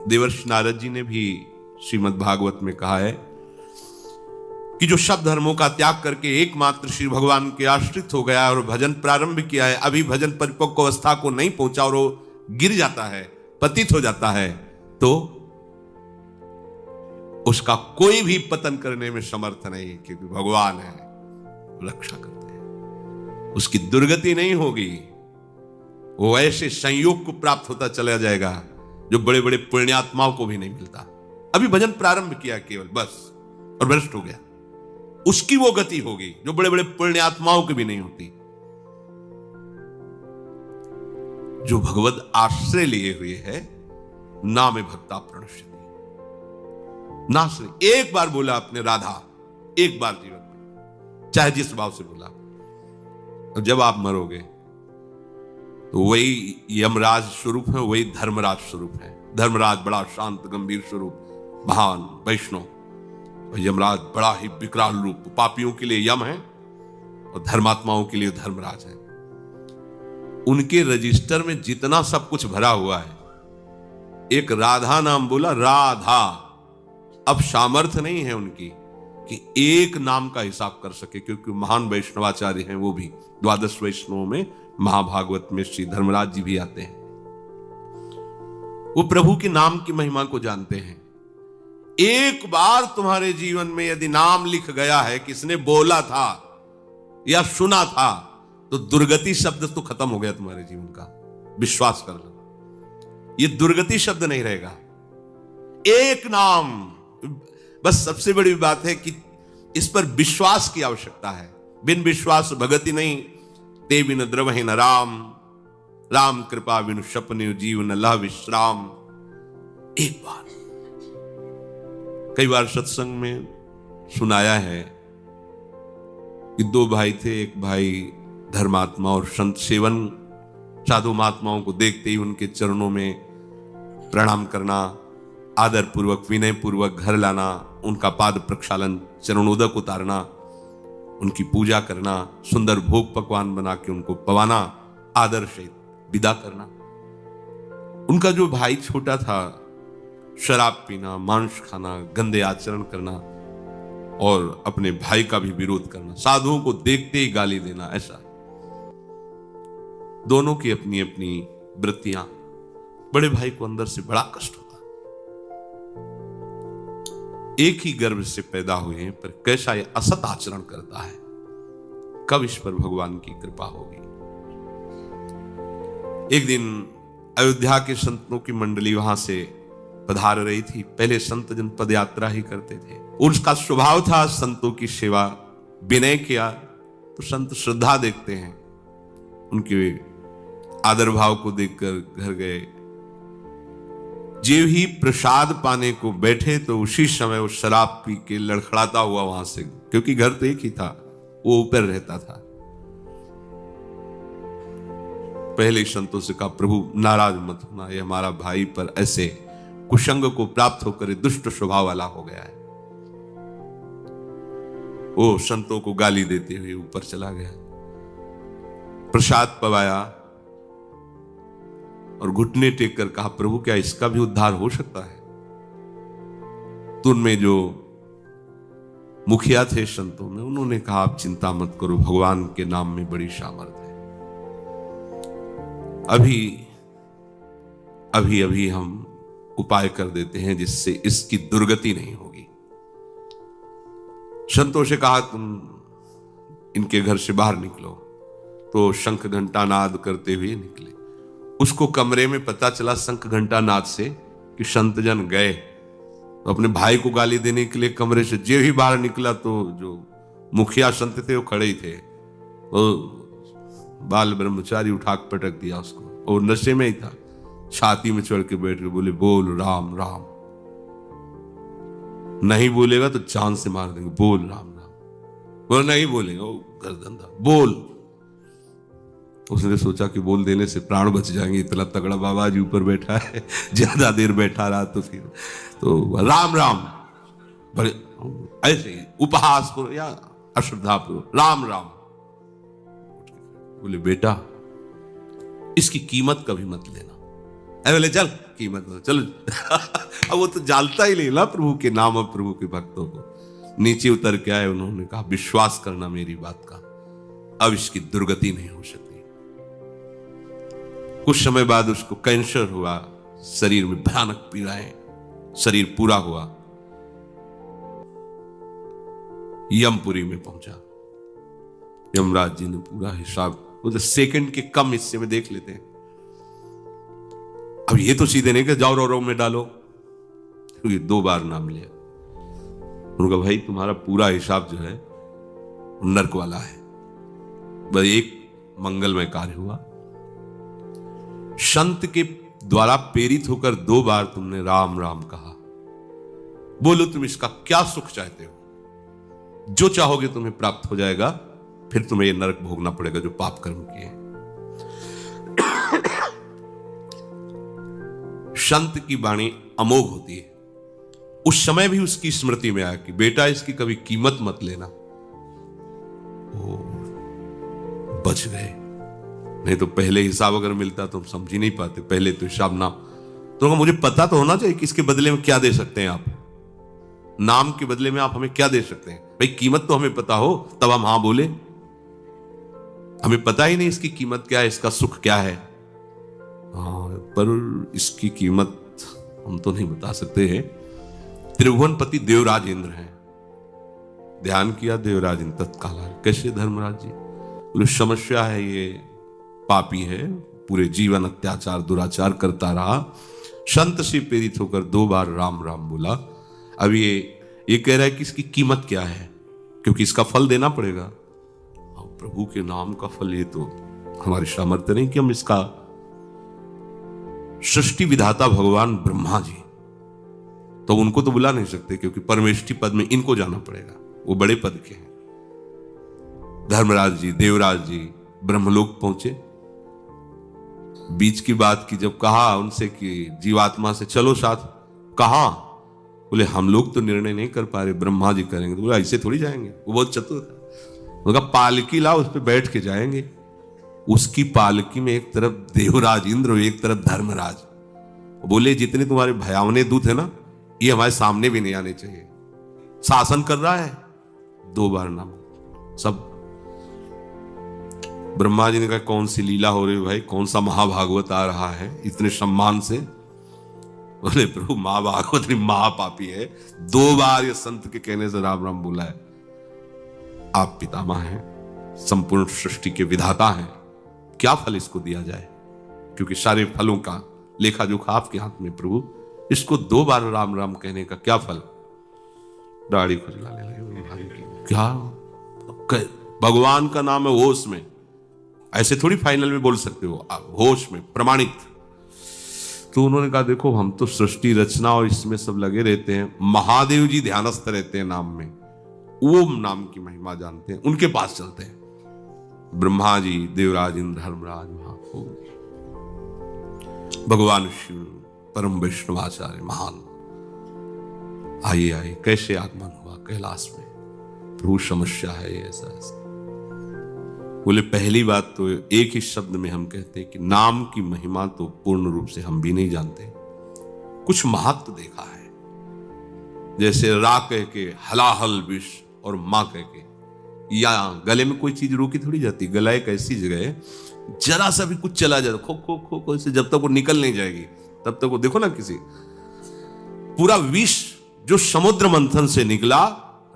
देवर्षि नारद जी ने भी श्रीमद् भागवत में कहा है कि जो सब धर्मों का त्याग करके एकमात्र श्री भगवान के आश्रित हो गया और भजन प्रारंभ किया है, अभी भजन परिपक्व अवस्था को नहीं पहुंचा और वो गिर जाता है, पतित हो जाता है, तो उसका कोई भी पतन करने में समर्थ नहीं, क्योंकि भगवान है, रक्षा करते हैं, उसकी दुर्गति नहीं होगी। वो ऐसे संयोग को प्राप्त होता चला जाएगा जो बड़े बड़े पुण्यात्माओं को भी नहीं मिलता। अभी भजन प्रारंभ किया केवल बस और भ्रष्ट हो गया, उसकी वो गति होगी जो बड़े बड़े पुण्यात्माओं की भी नहीं होती। जो भगवत आश्रय लिए हुए है, नाम भक्ता प्रणश्यति, नाश्रय एक बार बोला आपने राधा, एक बार जीवन में, चाहे जिस भाव से बोला, और जब आप मरोगे तो वही यमराज स्वरूप है, वही धर्मराज स्वरूप है। धर्मराज बड़ा शांत गंभीर स्वरूप, महान वैष्णव, और यमराज बड़ा ही विकराल रूप, पापियों के लिए यम है और धर्मात्माओं के लिए धर्मराज है। उनके रजिस्टर में जितना सब कुछ भरा हुआ है, एक राधा नाम बोला, राधा, अब सामर्थ्य नहीं है उनकी कि एक नाम का हिसाब कर सके, क्योंकि महान वैष्णवाचार्य हैं वो भी। द्वादश वैष्णवों में महाभागवत में श्री धर्मराज जी भी आते हैं। वो प्रभु के नाम की महिमा को जानते हैं। एक बार तुम्हारे जीवन में यदि नाम लिख गया है, किसने बोला था या सुना था, तो दुर्गति शब्द तो खत्म हो गया तुम्हारे जीवन का, विश्वास कर लो। ये दुर्गति शब्द नहीं रहेगा। एक नाम, बस सबसे बड़ी बात है कि इस पर विश्वास की आवश्यकता है। बिन विश्वास भगति नहीं, ते बिन द्रवहि न राम, राम कृपा बिनु सपने जीवन लह विश्राम। एक बार, कई बार सत्संग में सुनाया है कि दो भाई थे, एक भाई धर्मात्मा और संत सेवन, साधु महात्माओं को देखते ही उनके चरणों में प्रणाम करना, आदर पूर्वक विनय पूर्वक घर लाना, उनका पाद प्रक्षालन, चरणोदक उतारना, उनकी पूजा करना, सुंदर भोग पकवान बना के उनको पवाना, आदर सहित विदा करना। उनका जो भाई छोटा था, शराब पीना, मांस खाना, गंदे आचरण करना और अपने भाई का भी विरोध करना, साधुओं को देखते ही गाली देना, ऐसा। दोनों की अपनी अपनी वृत्तियां। बड़े भाई को अंदर से बड़ा कष्ट होता, एक ही गर्भ से पैदा हुए हैं, पर कैसा ये असत आचरण करता है, कब इस पर भगवान की कृपा होगी। एक दिन अयोध्या के संतों की मंडली वहां से पधार रही थी। पहले संत जन पद यात्रा ही करते थे, उसका स्वभाव था संतों की सेवा। विनय किया तो संत श्रद्धा देखते हैं, उनके आदर भाव को देखकर घर गए। जो ही प्रसाद पाने को बैठे तो उसी समय वो शराब पी के लड़खड़ाता हुआ वहां से, क्योंकि घर तो एक ही था, वो ऊपर रहता था। पहले संतों से कहा, प्रभु नाराज मत होना, ये हमारा भाई पर ऐसे कुसंग को प्राप्त होकर दुष्ट स्वभाव वाला हो गया है। वो संतों को गाली देते हुए ऊपर चला गया, प्रसाद पवाया और घुटने टेक कर कहा, प्रभु क्या इसका भी उद्धार हो सकता है? तो उनमें जो मुखिया थे संतों में, उन्होंने कहा, आप चिंता मत करो, भगवान के नाम में बड़ी सामर्थ्य है। अभी अभी हम उपाय कर देते हैं जिससे इसकी दुर्गति नहीं होगी। संतों से कहा, तुम इनके घर से बाहर निकलो। तो शंख घंटा नाद करते हुए निकले। उसको कमरे में पता चला शंख घंटा नाद से कि संत जन गए, तो अपने भाई को गाली देने के लिए कमरे से जो ही बाहर निकला तो जो मुखिया संत थे वो खड़े ही थे, वो बाल ब्रह्मचारी उठा पटक दिया उसको, और नशे में ही था, छाती में चढ़ के बैठ के बोले, बोल राम राम। नहीं बोलेगा तो चांद से मार देंगे, बोल राम राम। बोल नहीं बोलेगा, वो गर्दन था, बोल। उसने सोचा कि बोल देने से प्राण बच जाएंगे, इतना तगड़ा बाबा जी ऊपर बैठा है, ज्यादा देर बैठा रहा तो फिर तो राम राम, बड़े ऐसे ही उपहास पूर्व या अश्रद्धा पूर्व राम राम। बोले, बेटा इसकी कीमत कभी मत लेना, अरे बोले चल कीमत दो, चलो। अब वो तो जानता ही नहीं ना प्रभु के नाम और प्रभु के भक्तों को। नीचे उतर के आए, उन्होंने कहा विश्वास करना मेरी बात का, अब इसकी दुर्गति नहीं हो सकती। कुछ समय बाद उसको कैंसर हुआ, शरीर में भयानक पीड़ाएं, शरीर पूरा हुआ, यमपुरी में पहुंचा। यमराज जी ने पूरा हिसाब उधर सेकंड के कम हिस्से में देख लेते हैं। अब ये तो सीधे नहीं कि जाओ रो में डालो, क्योंकि 2 बार नाम लिया। उनका भाई तुम्हारा पूरा हिसाब जो है नरक वाला है, बस एक मंगलमय कार्य हुआ। संत के द्वारा प्रेरित होकर 2 बार तुमने राम राम कहा, बोलो तुम इसका क्या सुख चाहते हो? जो चाहोगे तुम्हें प्राप्त हो जाएगा, फिर तुम्हें ये नरक भोगना पड़ेगा जो पाप कर्म किए हैं। संत की वाणी अमोघ होती है। उस समय भी उसकी स्मृति में आया कि बेटा इसकी कभी कीमत मत लेना। ओ, बच गए, नहीं तो पहले हिसाब अगर मिलता तो हम समझ ही नहीं पाते। पहले तो हिसाब ना, तो मुझे पता तो होना चाहिए कि इसके बदले में क्या दे सकते हैं आप। नाम के बदले में आप हमें क्या दे सकते हैं? भाई कीमत तो हमें पता हो तब हम हां बोले। हमें पता ही नहीं इसकी कीमत क्या है, इसका सुख क्या है। पर इसकी कीमत हम तो नहीं बता सकते हैं। त्रिभुवनपति देवराज इंद्र हैं। ध्यान किया देवराज इंद्र तत्काल, कैसे धर्मराज जी? बोले समस्या है, ये पापी है, पूरे जीवन अत्याचार दुराचार करता रहा, संत से प्रेरित होकर 2 बार राम राम बोला। अब ये कह रहा है कि इसकी कीमत क्या है, क्योंकि इसका फल देना पड़ेगा। प्रभु के नाम का फल, ये तो हमारी सामर्थ्य नहीं कि हम इसका। सृष्टि विधाता भगवान ब्रह्मा जी, तो उनको तो बुला नहीं सकते, क्योंकि परमेष्ठी पद में इनको जाना पड़ेगा, वो बड़े पद के हैं। धर्मराज जी, देवराज जी ब्रह्मलोक पहुंचे। बीच की बात की जब कहा उनसे कि जीवात्मा से चलो साथ, कहा? बोले हम लोग तो निर्णय नहीं कर पा रहे, ब्रह्मा जी करेंगे। तो बोला ऐसे थोड़ी जाएंगे, वो बहुत चतुर था। उनका पालकी लाओ, उस पर बैठ के जाएंगे। उसकी पालकी में एक तरफ देवराज इंद्र और एक तरफ धर्मराज। बोले जितने तुम्हारे भयावने दूत है ना, ये हमारे सामने भी नहीं आने चाहिए। शासन कर रहा है, 2 बार नाम सब। ब्रह्मा जी ने कहा कौन सी लीला हो रही है भाई, कौन सा महाभागवत आ रहा है इतने सम्मान से? बोले प्रभु महाभागवत नहीं, महापापी है। 2 बार ये संत के कहने से राम राम बोला है। आप पितामह हैं, संपूर्ण सृष्टि के विधाता हैं, क्या फल इसको दिया जाए? क्योंकि सारे फलों का लेखा जोखा आपके हाथ में प्रभु। इसको 2 बार राम राम कहने का क्या फल? दाढ़ी खुजलाने लगे। क्या भगवान का नाम है, होश में, ऐसे थोड़ी फाइनल में बोल सकते हो, होश में प्रमाणित। तो उन्होंने कहा देखो हम तो सृष्टि रचना और इसमें सब लगे रहते हैं, महादेव जी ध्यानस्थ रहते हैं नाम में, ओम नाम की महिमा जानते हैं, उनके पास चलते हैं। ब्रह्मा जी, देवराज इंद्र, धर्मराज, भगवान शिव, परम वैष्णवाचार्य महान आइए कैसे आगमन हुआ कैलाश में? प्रभु समस्या है ऐसा ऐसा। बोले पहली बात तो एक ही शब्द में हम कहते हैं कि नाम की महिमा तो पूर्ण रूप से हम भी नहीं जानते, कुछ महत्व देखा है। जैसे रा कह के हलाहल विष और मां कह के, या गले में कोई चीज रोकी थोड़ी जाती। गला एक ऐसी जगह है, जरा सा भी कुछ चला जाता खो खो खो खो से, जब तक वो निकल नहीं जाएगी तब तक वो, देखो ना किसी पूरा विष जो समुद्र मंथन से निकला,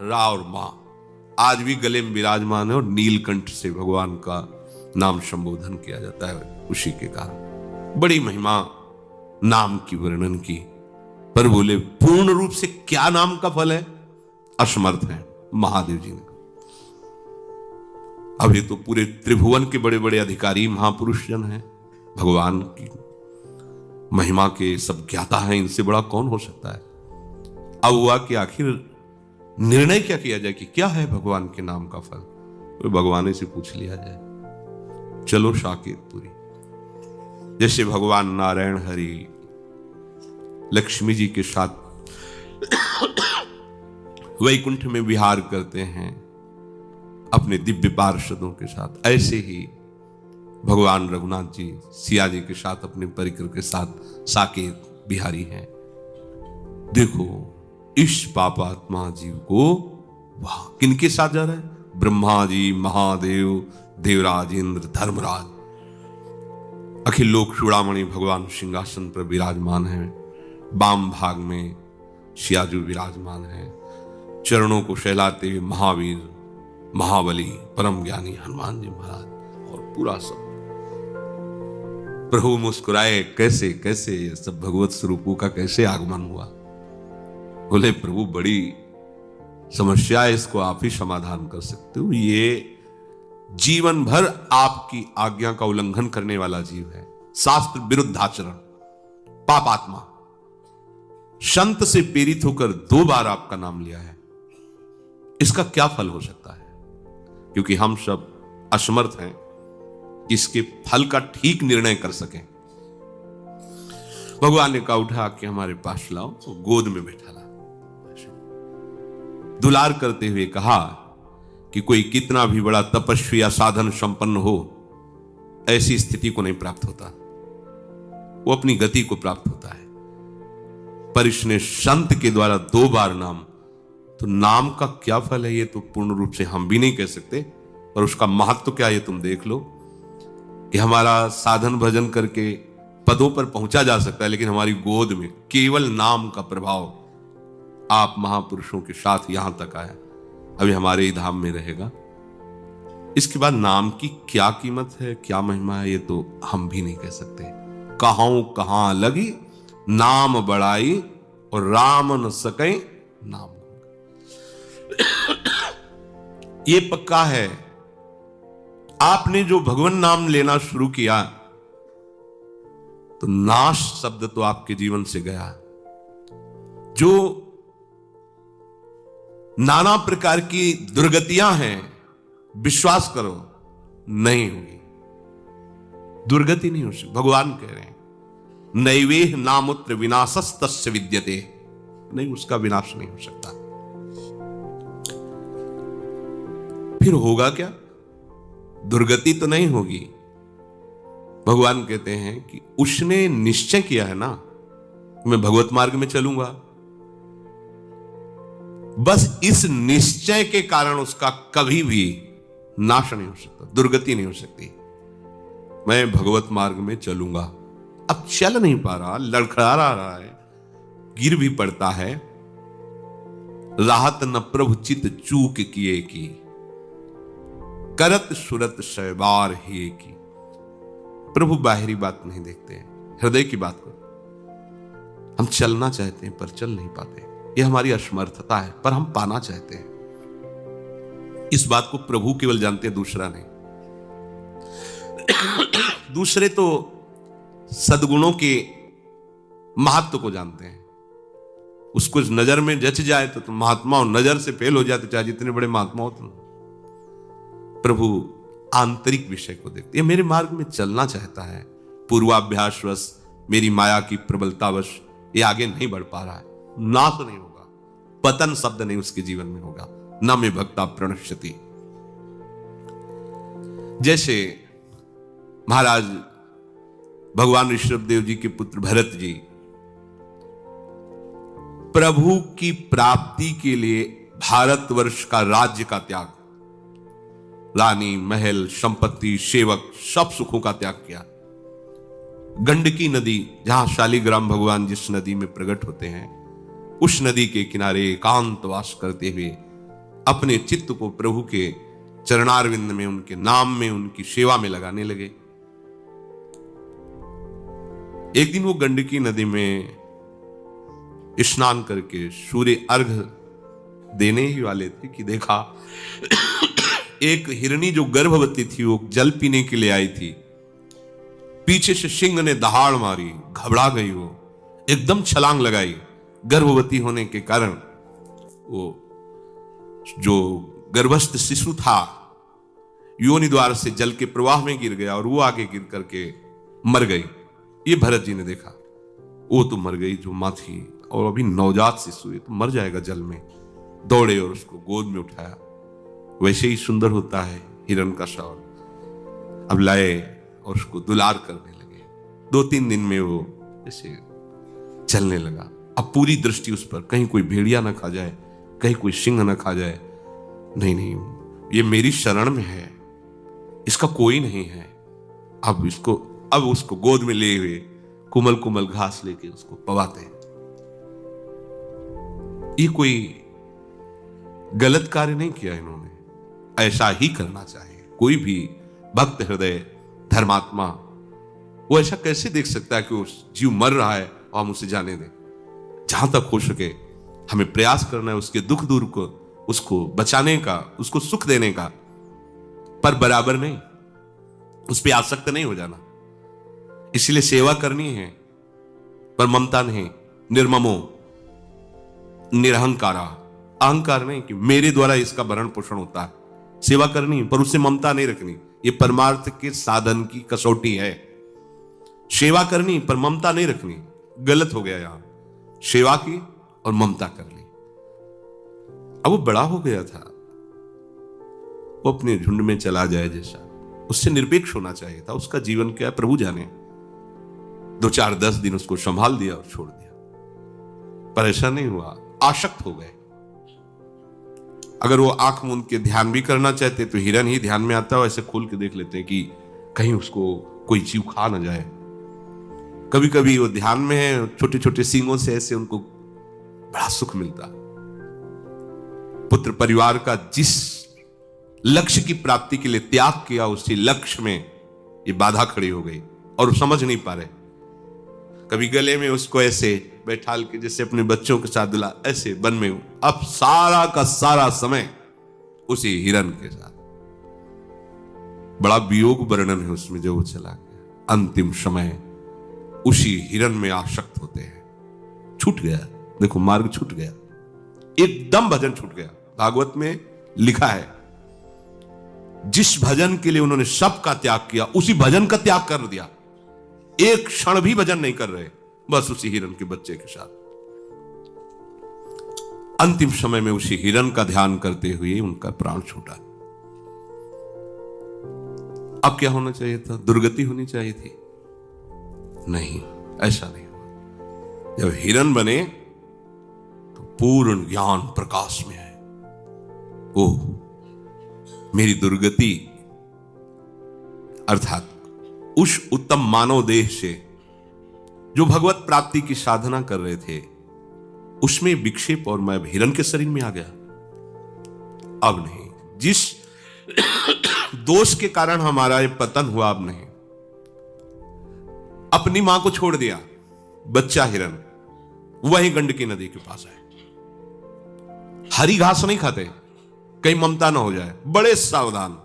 रा और मां आज भी गले में विराजमान है, और नीलकंठ से भगवान का नाम संबोधन किया जाता है उसी के कारण। बड़ी महिमा नाम की वर्णन की। पर बोले पूर्ण रूप से क्या नाम का फल है? असमर्थ है महादेव जी ने। अभी तो पूरे त्रिभुवन के बड़े बड़े अधिकारी महापुरुष जन हैं, भगवान की महिमा के सब ज्ञाता हैं, इनसे बड़ा कौन हो सकता है? अब हुआ कि आखिर निर्णय क्या किया जाए कि क्या है भगवान के नाम का फल? तो भगवान से पूछ लिया जाए, चलो साकेतपुरी। जैसे भगवान नारायण हरि लक्ष्मी जी के साथ वैकुंठ में विहार करते हैं अपने दिव्य पार्षदों के साथ, ऐसे ही भगवान रघुनाथ जी सिया जी के साथ अपने परिकर के साथ साकेत बिहारी हैं। देखो इस पापात्मा जीव को वाह किनके साथ जा रहा है? ब्रह्मा जी, महादेव, देवराज इंद्र, धर्मराज, अखिल लोक चूड़ामणि भगवान सिंहासन पर विराजमान है। वाम भाग में सियाजू विराजमान है। चरणों को सहलाते हुए महावीर, महाबली, परम ज्ञानी हनुमान जी महाराज और पूरा सब। प्रभु मुस्कुराए, कैसे कैसे ये सब भगवत स्वरूपों का कैसे आगमन हुआ। बोले प्रभु बड़ी समस्या है, इसको आप ही समाधान कर सकते हो। ये जीवन भर आपकी आज्ञा का उल्लंघन करने वाला जीव है, शास्त्र विरुद्ध आचरण, पापात्मा। संत से प्रेरित होकर 2 बार आपका नाम लिया है, इसका क्या फल हो सकता है? क्योंकि हम सब असमर्थ हैं कि इसके फल का ठीक निर्णय कर सकें। भगवान ने कहा उठा के हमारे पास लाओ, तो गोद में बैठा ला। दुलार करते हुए कहा कि कोई कितना भी बड़ा तपस्वी या साधन संपन्न हो, ऐसी स्थिति को नहीं प्राप्त होता, वो अपनी गति को प्राप्त होता है। पर इसने संत के द्वारा 2 बार नाम, तो नाम का क्या फल है ये तो पूर्ण रूप से हम भी नहीं कह सकते, पर उसका महत्व क्या है तुम देख लो कि हमारा साधन भजन करके पदों पर पहुंचा जा सकता है, लेकिन हमारी गोद में केवल नाम का प्रभाव आप महापुरुषों के साथ यहां तक आया, अभी हमारे ही धाम में रहेगा। इसके बाद नाम की क्या कीमत है, क्या महिमा है, ये तो हम भी नहीं कह सकते। कहां लगी नाम बढ़ाई और राम न सके नाम। ये पक्का है, आपने जो भगवान नाम लेना शुरू किया तो नाश शब्द तो आपके जीवन से गया। जो नाना प्रकार की दुर्गतियां हैं, विश्वास करो नहीं होगी, दुर्गति नहीं हो सकती। भगवान कह रहे हैं नैवेह नामुत्र विनाशस तस्य विद्यते, नहीं उसका विनाश नहीं हो सकता। फिर होगा क्या? दुर्गति तो नहीं होगी। भगवान कहते हैं कि उसने निश्चय किया है ना, मैं भगवत मार्ग में चलूंगा, बस इस निश्चय के कारण उसका कभी भी नाश नहीं हो सकता, दुर्गति नहीं हो सकती। मैं भगवत मार्ग में चलूंगा। अब चल नहीं पा रहा, लड़खड़ा रहा है, गिर भी पड़ता है। राहत न प्रभु चित चूक किए की, करत सुरत शैबार ही की। प्रभु बाहरी बात नहीं देखते हैं, हृदय की बात को। हम चलना चाहते हैं पर चल नहीं पाते, यह हमारी असमर्थता है, पर हम पाना चाहते हैं। इस बात को प्रभु केवल जानते हैं, दूसरा नहीं। दूसरे तो सद्गुणों के महत्व को जानते हैं, उसको नजर में जच जाए तो महात्मा हो, नजर से फेल हो जाते चाहे जितने बड़े महात्मा हो तुम। प्रभु आंतरिक विषय को देखते। ये मेरे मार्ग में चलना चाहता है, पूर्वाभ्यासवश, मेरी माया की प्रबलतावश ये आगे नहीं बढ़ पा रहा है, नाश नहीं होगा, पतन शब्द नहीं उसके जीवन में होगा। न मे भक्ता प्रणश्यति। जैसे महाराज भगवान ऋषभदेव जी के पुत्र भरत जी प्रभु की प्राप्ति के लिए भारतवर्ष का राज्य का त्याग, रानी, महल, संपत्ति, सेवक, सब सुखों का त्याग किया। गंडकी नदी, जहां शालिग्राम भगवान जिस नदी में प्रकट होते हैं, उस नदी के किनारे एकांतवास करते हुए अपने चित्त को प्रभु के चरणारविंद में, उनके नाम में, उनकी सेवा में लगाने लगे। एक दिन वो गंडकी नदी में स्नान करके सूर्य अर्घ देने ही वाले थे कि देखा एक हिरणी जो गर्भवती थी, वो जल पीने के लिए आई थी। पीछे से सिंह ने दहाड़ मारी, घबरा गई, वो एकदम छलांग लगाई। गर्भवती होने के कारण वो जो गर्भस्थ शिशु था योनि द्वार से जल के प्रवाह में गिर गया और वो आगे गिर करके मर गई। ये भरत जी ने देखा, वो तो मर गई जो मां थी, और अभी नवजात शिशु है तो मर जाएगा जल में। दौड़े और उसको गोद में उठाया। वैसे ही सुंदर होता है हिरण का शौर। अब लाए और उसको दुलार करने लगे। 2-3 दिन में वो ऐसे चलने लगा। अब पूरी दृष्टि उस पर, कहीं कोई भेड़िया ना खा जाए, कहीं कोई सिंह ना खा जाए। नहीं नहीं, ये मेरी शरण में है, इसका कोई नहीं है। अब उसको गोद में ले हुए कुमल कुमल घास लेके उसको पवाते हैं। ये कोई गलत कार्य नहीं किया इन्होंने, ऐसा ही करना चाहिए। कोई भी भक्त हृदय धर्मात्मा वो ऐसा कैसे देख सकता है कि वो जीव मर रहा है और हम उसे जाने दें। जहां तक हो सके हमें प्रयास करना है उसके दुख दूर को, उसको बचाने का, उसको सुख देने का, पर बराबर नहीं, उस पर आसक्त नहीं हो जाना। इसलिए सेवा करनी है पर ममता नहीं, निर्ममो निरहंकारा, अहंकार नहीं कि मेरे द्वारा इसका भरण पोषण होता है। सेवा करनी पर उससे ममता नहीं रखनी। ये परमार्थ के साधन की कसौटी है। सेवा करनी पर ममता नहीं रखनी, गलत हो गया। यहां सेवा की और ममता कर ली। अब वो बड़ा हो गया था, वो अपने झुंड में चला जाए जैसा, उससे निरपेक्ष होना चाहिए था। उसका जीवन क्या है प्रभु जाने। 2-4-10 दिन उसको संभाल दिया और छोड़ दिया, पर ऐसा नहीं हुआ। आसक्त हो गए। अगर वो आंख मूंद के ध्यान भी करना चाहते तो हिरन ही ध्यान में आता है। ऐसे खोल के देख लेते हैं कि कहीं उसको कोई जीव खा ना जाए। कभी कभी वो ध्यान में है, छोटे छोटे सींगों से ऐसे उनको बड़ा सुख मिलता। पुत्र परिवार का जिस लक्ष्य की प्राप्ति के लिए त्याग किया, उसी लक्ष्य में ये बाधा खड़ी हो गई और वो समझ नहीं पा रहे। कभी गले में उसको ऐसे बैठाल के जैसे अपने बच्चों के साथ दुला, ऐसे बन में अब सारा का सारा समय उसी हिरन के साथ। बड़ा वियोग वर्णन है उसमें जो वो चला गया। अंतिम समय उसी हिरन में आसक्त होते हैं। छूट गया, देखो मार्ग छूट गया, एकदम भजन छूट गया। भागवत में लिखा है जिस भजन के लिए उन्होंने सब का त्याग किया, उसी भजन का त्याग कर दिया। एक क्षण भी भजन नहीं कर रहे, बस उसी हिरन के बच्चे के साथ। अंतिम समय में उसी हिरन का ध्यान करते हुए उनका प्राण छूटा। अब क्या होना चाहिए था? दुर्गति होनी चाहिए थी। नहीं, ऐसा नहीं हुआ। जब हिरन बने तो पूर्ण ज्ञान प्रकाश में है। ओह, मेरी दुर्गति अर्थात उस उत्तम मानव देह से जो भगवत प्राप्ति की साधना कर रहे थे, उसमें विक्षेप और मैं हिरन के शरीर में आ गया। अब नहीं, जिस दोष के कारण हमारा ये पतन हुआ, अब नहीं। अपनी मां को छोड़ दिया, बच्चा हिरन वही गंडकी नदी के पास है। हरी घास नहीं खाते, कहीं ममता ना हो जाए, बड़े सावधान।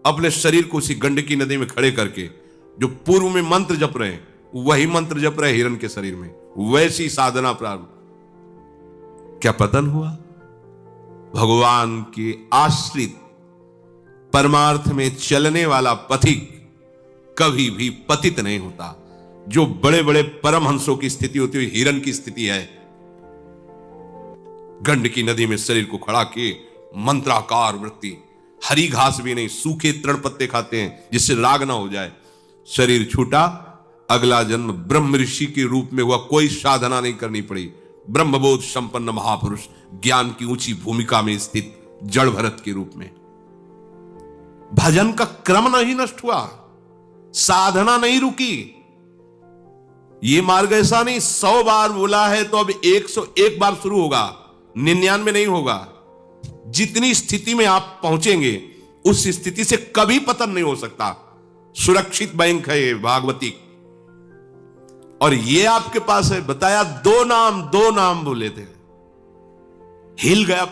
अपने शरीर को उसी गंडकी नदी में खड़े करके जो पूर्व में मंत्र जप रहे हैं, वही मंत्र जप रहे हिरन के शरीर में, वैसी साधना प्रारंभ। क्या पतन हुआ? भगवान के आश्रित परमार्थ में चलने वाला पथिक कभी भी पतित नहीं होता। जो बड़े बड़े परमहंसों की स्थिति होती है, हिरन की स्थिति है। गंडकी नदी में शरीर को खड़ा किए, मंत्राकार वृत्ति, हरी घास भी नहीं, सूखे तृण पत्ते खाते हैं जिससे राग ना हो जाए। शरीर छूटा, अगला जन्म ब्रह्म ऋषि के रूप में हुआ। कोई साधना नहीं करनी पड़ी। ब्रह्मबोध संपन्न महापुरुष, ज्ञान की ऊंची भूमिका में स्थित जड़ भरत के रूप में। भजन का क्रम नहीं नष्ट हुआ, साधना नहीं रुकी। ये मार्ग ऐसा नहीं 100 बार बोला है तो अब 101 बार शुरू होगा, 99 नहीं होगा। जितनी स्थिति में आप पहुंचेंगे उस स्थिति से कभी पतन नहीं हो सकता। सुरक्षित बैंक है ये भागवती, और ये आपके पास है। बताया दो नाम बोले थे, हिल गया।